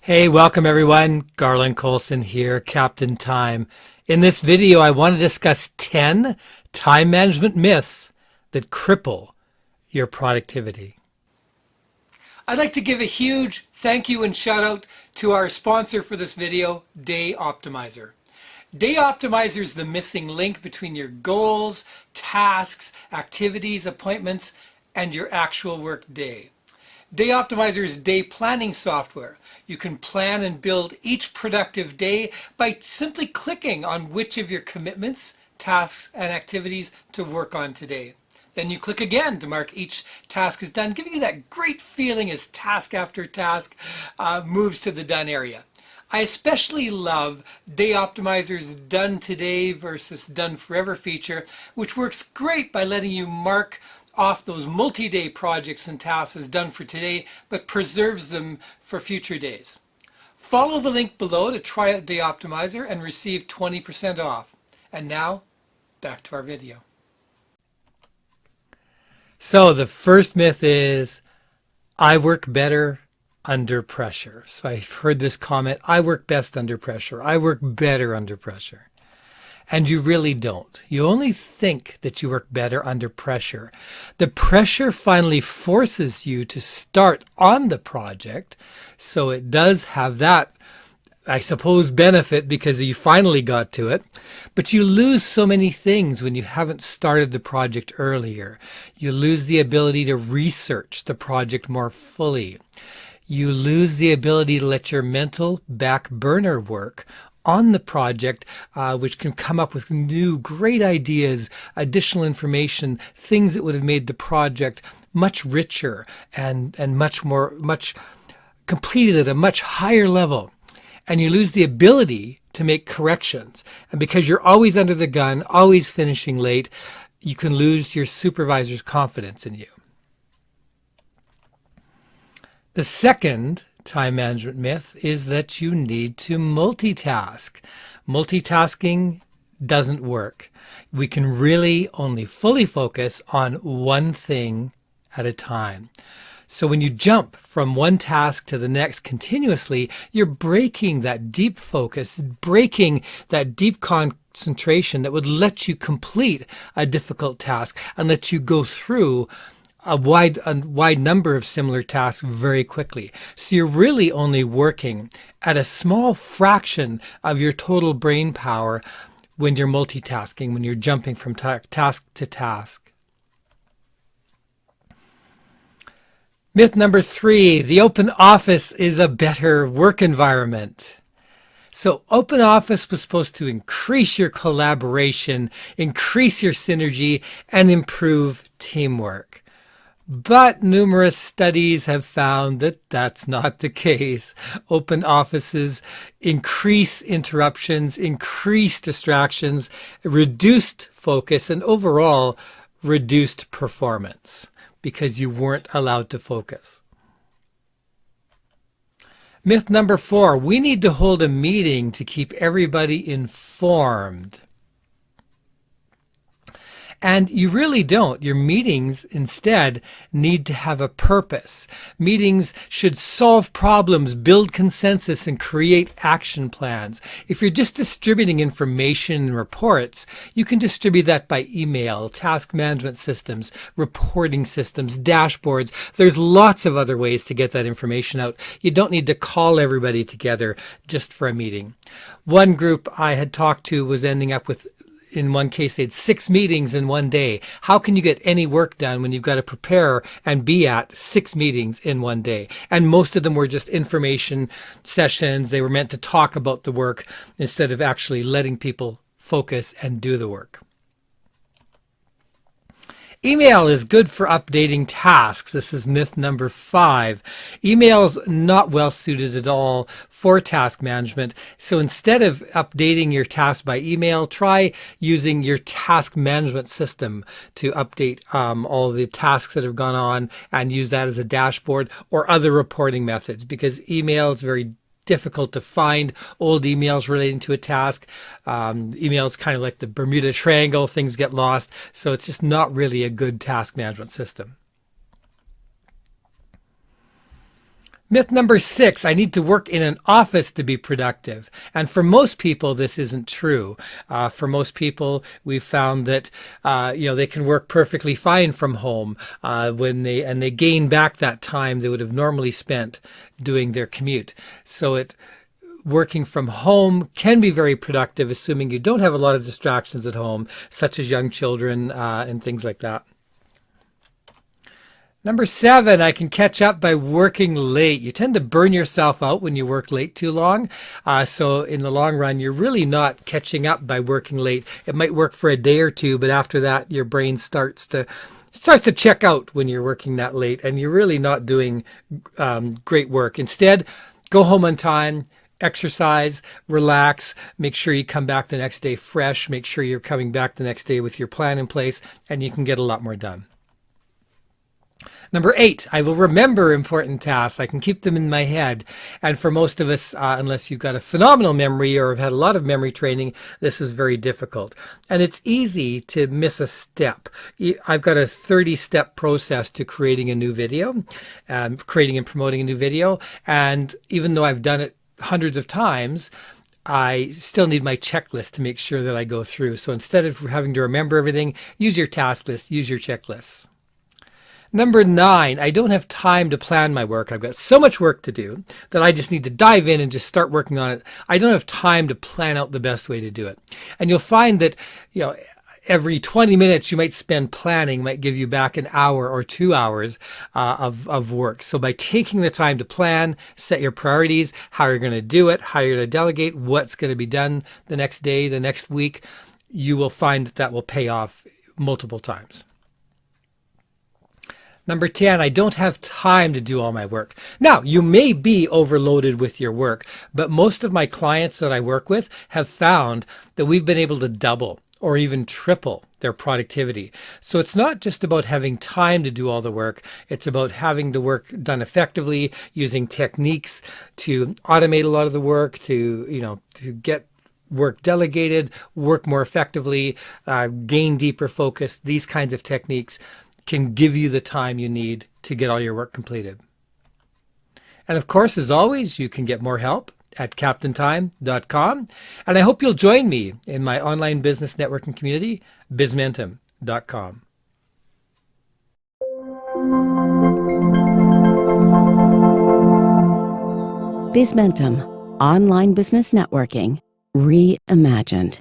Hey, welcome everyone. Garland, Coulson here, Captain Time. In this video, I want to discuss 10 time management myths that cripple your productivity. I'd like to give a huge thank you and shout out to our sponsor for this video, Day Optimizer. Day Optimizer is the missing link between your goals, tasks, activities, appointments, and your actual work day. Day Optimizer is day planning software. You can plan and build each productive day by simply clicking on which of your commitments, tasks, and activities to work on today. Then you click again to mark each task is done, giving you that great feeling as task after task moves to the done area. I especially love Day Optimizer's Done Today versus Done Forever feature, which works great by letting you mark off those multi-day projects and tasks as done for today, but preserves them for future days. Follow the link below to try out Day Optimizer and receive 20% off. And now, back to our video. So the first myth is, I work better under pressure. So I've heard this comment, I work best under pressure. I work better under pressure. And you really don't. You only think that you work better under pressure. The pressure finally forces you to start on the project. So it does have that, I suppose, benefit because you finally got to it. But you lose so many things when you haven't started the project earlier. You lose the ability to research the project more fully. You lose the ability to let your mental back burner work on the project, which can come up with new great ideas, additional information, things that would have made the project much richer and much completed at a much higher level. And you lose the ability to make corrections. And because you're always under the gun, always finishing late, you can lose your supervisor's confidence in you. The second time management myth is that you need to multitask. Multitasking doesn't work. We can really only fully focus on one thing at a time. So when you jump from one task to the next continuously, you're breaking that deep focus, breaking that deep concentration that would let you complete a difficult task and let you go through a wide number of similar tasks very quickly. So you're really only working at a small fraction of your total brain power when you're multitasking, when you're jumping from task to task. Myth number 3, the open office is a better work environment. So open office was supposed to increase your collaboration, increase your synergy, and improve teamwork. But numerous studies have found that that's not the case. Open offices increase interruptions, increase distractions, reduced focus, and overall reduced performance because you weren't allowed to focus. Myth number 4, we need to hold a meeting to keep everybody informed. And you really don't. Your meetings instead need to have a purpose. Meetings should solve problems, build consensus, and create action plans. If you're just distributing information and reports, you can distribute that by email, task management systems, reporting systems, dashboards. There's lots of other ways to get that information out. You don't need to call everybody together just for a meeting. One group I had talked to was ending up with, in one case, they had 6 meetings in one day. How can you get any work done when you've got to prepare and be at 6 meetings in one day? And most of them were just information sessions. They were meant to talk about the work instead of actually letting people focus and do the work. Email is good for updating tasks. This is myth number 5. Email's not well suited at all for task management. So instead of updating your task by email, try using your task management system to update all the tasks that have gone on and use that as a dashboard or other reporting methods, because email is very difficult to find old emails relating to a task. Emails kind of like the Bermuda Triangle, things get lost. So it's just not really a good task management system. Myth number 6, I need to work in an office to be productive. And for most people, this isn't true. For most people, we've found that they can work perfectly fine from home when they gain back that time they would have normally spent doing their commute. So working from home can be very productive, assuming you don't have a lot of distractions at home, such as young children and things like that. Number 7, I can catch up by working late. You tend to burn yourself out when you work late too long. So in the long run, you're really not catching up by working late. It might work for a day or two, but after that, your brain starts to check out when you're working that late, and you're really not doing great work. Instead, go home on time, exercise, relax, make sure you come back the next day fresh, make sure you're coming back the next day with your plan in place, and you can get a lot more done. Number 8, I will remember important tasks. I can keep them in my head. And for most of us, unless you've got a phenomenal memory or have had a lot of memory training, this is very difficult. And it's easy to miss a step. I've got a 30-step process to creating a new video, creating and promoting a new video. And even though I've done it hundreds of times, I still need my checklist to make sure that I go through. So instead of having to remember everything, use your task list, use your checklists. Number 9, I don't have time to plan my work. I've got so much work to do that I just need to dive in and just start working on it. I don't have time to plan out the best way to do it. And you'll find that, every 20 minutes you might spend planning might give you back an hour or 2 hours of work. So by taking the time to plan, set your priorities, how you're going to do it, how you're going to delegate, what's going to be done the next day, the next week, you will find that will pay off multiple times. Number 10, I don't have time to do all my work. Now, you may be overloaded with your work, but most of my clients that I work with have found that we've been able to double or even triple their productivity. So it's not just about having time to do all the work. It's about having the work done effectively, using techniques to automate a lot of the work, to get work delegated, work more effectively, gain deeper focus. These kinds of techniques can give you the time you need to get all your work completed. And of course, as always, you can get more help at captaintime.com. And I hope you'll join me in my online business networking community, Bizmentum.com. Bizmentum, online business networking, reimagined.